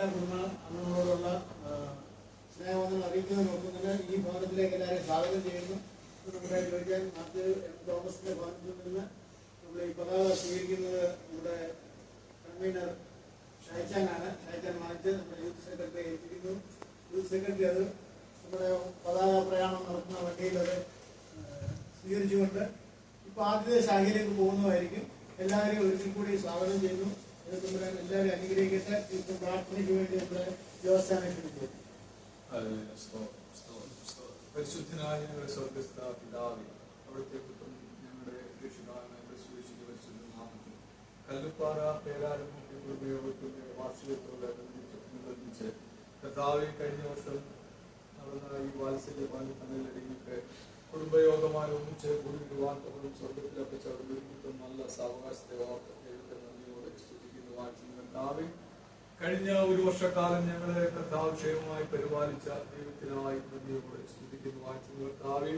എല്ലാ കുടുംബ അംഗങ്ങളോടുള്ള സ്നേഹബന്ധങ്ങൾ അറിയിക്കുന്നതിനൊപ്പം തന്നെ ഈ ഭവനത്തിലേക്ക് എല്ലാവരെയും സ്വാഗതം ചെയ്യുന്നു. നമ്മുടെ ജോയിക്കാൻ മാത്യു എം തോമസിന്റെ ഭവനത്തിൽ നിന്ന് നമ്മൾ ഈ പതാക സ്വീകരിക്കുന്നത് നമ്മുടെ കൺവീനർ ഷൈച്ചാനാണ്. ഷൈച്ചാൻ വാങ്ങിച്ച് നമ്മുടെ യൂത്ത് സെക്രട്ടറി ഏൽപ്പിക്കുന്നു. യൂത്ത് സെക്രട്ടറി അത് നമ്മുടെ പതാക പ്രയാണം നടത്തുന്ന വണ്ടിയിൽ അത് സ്വീകരിച്ചുകൊണ്ട് ഇപ്പോൾ ആദ്യത്തെ ശാഖയിലേക്ക് പോകുന്നതായിരിക്കും. എല്ലാവരെയും ഒരിക്കൽ കൂടി സ്വാഗതം ചെയ്യുന്നു. എല്ലാവരും അനുഗ്രഹിക്കട്ടെ. ഇപ്പം പ്രാർത്ഥനയ്ക്ക് വേണ്ടി നമ്മുടെ ദേവസ്ഥാനം ക്ഷണിച്ചു. പരിശുദ്ധനായ ഞങ്ങളുടെ സ്വർഗസ്ഥ പിതാവേ, അവിടുത്തെ പുത്രൻ ഞങ്ങളുടെ രക്ഷിതാവായ പരിശുദ്ധ പരിശുദ്ധ നാമത്തിൽ കല്ലുപ്പാറ പേരാരംഭ ഉപയോഗത്തിന്റെ വാർഷികത്തോടനുബന്ധിച്ച് കർത്താവെ കഴിഞ്ഞ വർഷം നടന്ന ഈ വാത്സല്യ പണിയിലടങ്ങിയിട്ട് കുടുംബയോഗമായി ഒന്നിച്ച് കൂടിയിരുവാത്തവരും സ്വർഗത്തിലൊക്കെ ചവിടും നല്ല സാവകാശത്തെ ഓർത്ത് ദൈവത്തെ നന്ദിയോടെ സ്തുതിക്കുന്നു വാഴ്ത്തുന്നു. കർത്താവെ കഴിഞ്ഞ ഒരു വർഷക്കാലം ഞങ്ങളെ കർത്താവ് ക്ഷേമമായി പരിപാലിച്ച ദൈവത്തിനായി നന്ദിയോടെ സ്തുതിക്കുന്നു വാഴ്ത്തുന്നു. കർത്താവെ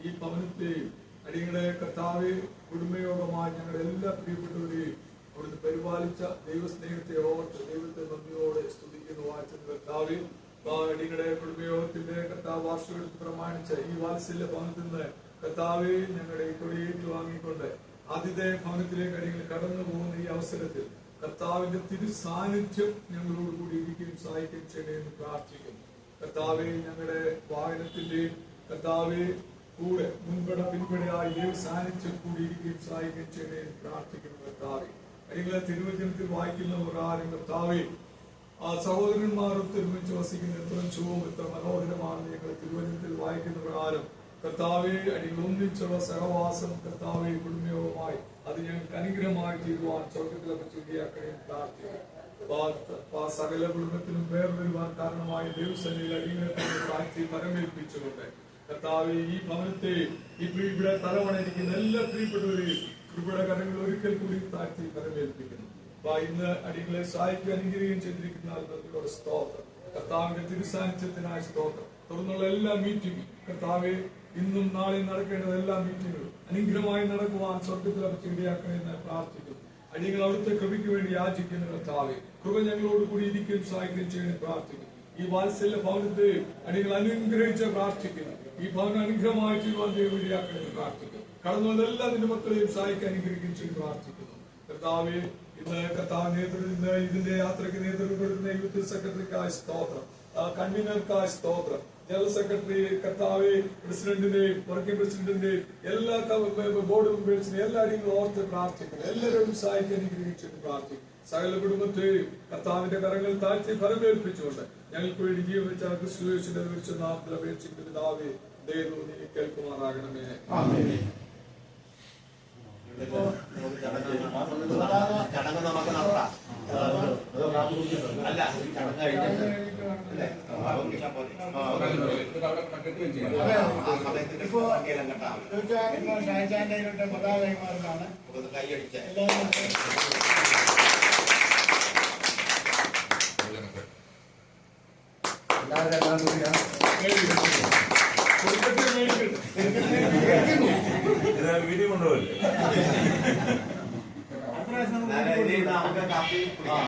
ഈ ഭവനത്തെയും അടിയങ്ങളെ കർത്താവെ കുടുംബയോഗമായി ഞങ്ങളുടെ എല്ലാ പ്രിയപ്പെട്ടവരെയും അവിടുന്ന് പരിപാലിച്ച ദൈവസ്നേഹത്തെ ഓർത്ത് ദൈവത്തെ നന്ദിയോടെ സ്തുതിക്കുന്നു വാഴ്ത്തുന്നു. കർത്താവെ അടിയങ്ങളുടെ കുടുംബയോഗത്തിന്റെ കർത്താവ് വാർഷികത്തിൽ പ്രമാണിച്ച ഈ വാത്സല്യ ഭവനത്തിൽ നിന്ന് കർത്താവെ ഞങ്ങളുടെ കൊടിയേറ്റു വാങ്ങിക്കൊണ്ട് ആദ്യത്തെ ഭവനത്തിലേക്ക് അടിയങ്ങൾ കടന്നു പോകുന്ന ഈ അവസരത്തിൽ കർത്താവിന്റെ തിരു സാന്നിധ്യം ഞങ്ങളോട് കൂടി ഇരിക്കുകയും സഹായിക്കുകയും ചെയ്യണമെന്ന് പ്രാർത്ഥിക്കുന്നു. കർത്താവെ ഞങ്ങളുടെ വാഹനത്തിന്റെയും കർത്താവെ കൂടെ മുൻപട പിൻപടയായി ദൈവ സാന്നിധ്യം കൂടി ഇരിക്കുകയും സഹായിക്കുകയും ചെയ്യണമെന്ന് പ്രാർത്ഥിക്കുന്നു. കർത്താവെ അടിയങ്ങളെ തിരുവചനത്തിൽ വായിക്കുന്ന പ്രകാരം കർത്താവെ ആ സഹോദരന്മാരൊത്ത് ഒരുമിച്ച് വസിക്കുന്ന എത്ര ശുഭവും എത്ര മനോഹരമാണെന്ന് ഞങ്ങൾ തിരുവചനത്തിൽ വായിക്കുന്ന പ്രകാരം കർത്താവെ അടികൾ ഒന്നിച്ചുള്ള സഹവാസം കർത്താവെ കുടുംബയോഗമായി അത് ഞങ്ങൾക്ക് അനുഗ്രഹമായി തീരുവാൻ സ്വർഗത്തിലൊക്കെ ചൊല്ലിയാക്കണേ പ്രാർത്ഥിക്കുന്നു. സകല കുടുംബത്തിനും പേർ വരുവാൻ കാരണമായ ദൈവസേനയിൽ അടികളെ താഴ്ത്തി പരമേൽപ്പിച്ചുകൊണ്ട് കർത്താവെ ഈ ഭവനത്തെ ഇവിടെ തലവണയിരിക്കുന്ന എല്ലാ പ്രിയപ്പെട്ടവരെയും കൃപയുടെ കരങ്ങൾ ഒരിക്കൽ കൂടി താഴ്ത്തി പരമേൽപ്പിക്കുന്നു. ഇന്ന് അടികളെ സഹായിക്കുക അനുഗ്രഹിക്കുകയും ചെയ്തിരിക്കുന്ന സ്തോത്രം. കർത്താവിന്റെ തിരുസാന്നിധ്യത്തിനായ സ്തോത്രം. തുടർന്നുള്ള എല്ലാ മീറ്റിംഗും കർത്താവെ ഇന്നും നാളെയും നടക്കേണ്ട എല്ലാ മീറ്റിങ്ങുകളും അനുഗ്രഹമായി നടക്കുവാൻ സ്വർഗത്തിലൊക്കെ ഇടയാക്കണമെന്ന് പ്രാർത്ഥിക്കുന്നു. അടിയങ്ങൾ അവിടുത്തെ കൃപയ്ക്ക് വേണ്ടി യാചിക്കുന്ന കർത്താവെ കൃപ ഞങ്ങളോട് കൂടി ഇരിക്കുകയും സഹായിക്കുകയും ചെയ്യാൻ പ്രാർത്ഥിക്കുന്നു. ഈ വാത്സല്യ ഭവനത്തെ അടിയങ്ങൾ അനുഗ്രഹിച്ച് പ്രാർത്ഥിക്കുന്നു. ഈ ഭവനം അനുഗ്രഹമായി തീരുവാൻ ദൈവം ഇടയാക്കണമെന്ന് പ്രാർത്ഥിക്കുന്നു. കടന്നുവന്നെല്ലാ നിന്റെ മക്കളെയും സഹായിക്കാൻ അനുഗ്രഹിക്കുകയും ചെയ്ത് പ്രാർത്ഥിക്കുന്നു. കർത്താവെ ഇന്ന് കർത്താവ് നേതൃത്വ ഇതിന്റെ യാത്രയ്ക്ക് നേതൃത്വം കൊടുക്കുന്ന യൂത്ത് സെക്രട്ടറിക്കായ സ്തോത്രം, കൺവീനർക്കായ സ്തോത്രം, ജനറൽ സെക്രട്ടറി കർത്താവെ പ്രസിഡന്റിന്റെയും വർക്കിംഗ് പ്രസിഡന്റിന്റെയും എല്ലാ ബോർഡ് മെമ്പേഴ്സിനെയും എല്ലാവരെയും ഓർത്ത് പ്രാർത്ഥിക്കുന്നു. എല്ലാവരും സഹായിക്കാൻ അനുഗ്രഹിച്ചിട്ട് പ്രാർത്ഥിക്കും. സകല കുടുംബത്തെയും കർത്താവിന്റെ കരങ്ങൾ താഴ്ത്തി ഫലമേൽപ്പിച്ചുകൊണ്ട് ഞങ്ങൾക്ക് വേണ്ടി ജീവൻ വെച്ച ക്രിസ്തുയേശുവിന്റെ വിളിച്ച നാമത്തിൽ അപേക്ഷിക്കുന്ന പിതാവേ ദൈവം നീ കേൾക്കുമാറാകണമേ. ചടങ്ങ് നമുക്ക് നടത്താം. അല്ല ചടങ്ങ് കഴിഞ്ഞിട്ട് പതാകമാർക്കാണ് കൈയടിച്ച വീഡിയോ കൊണ്ടുപോകല്ലേ? നമുക്ക് കാപ്പി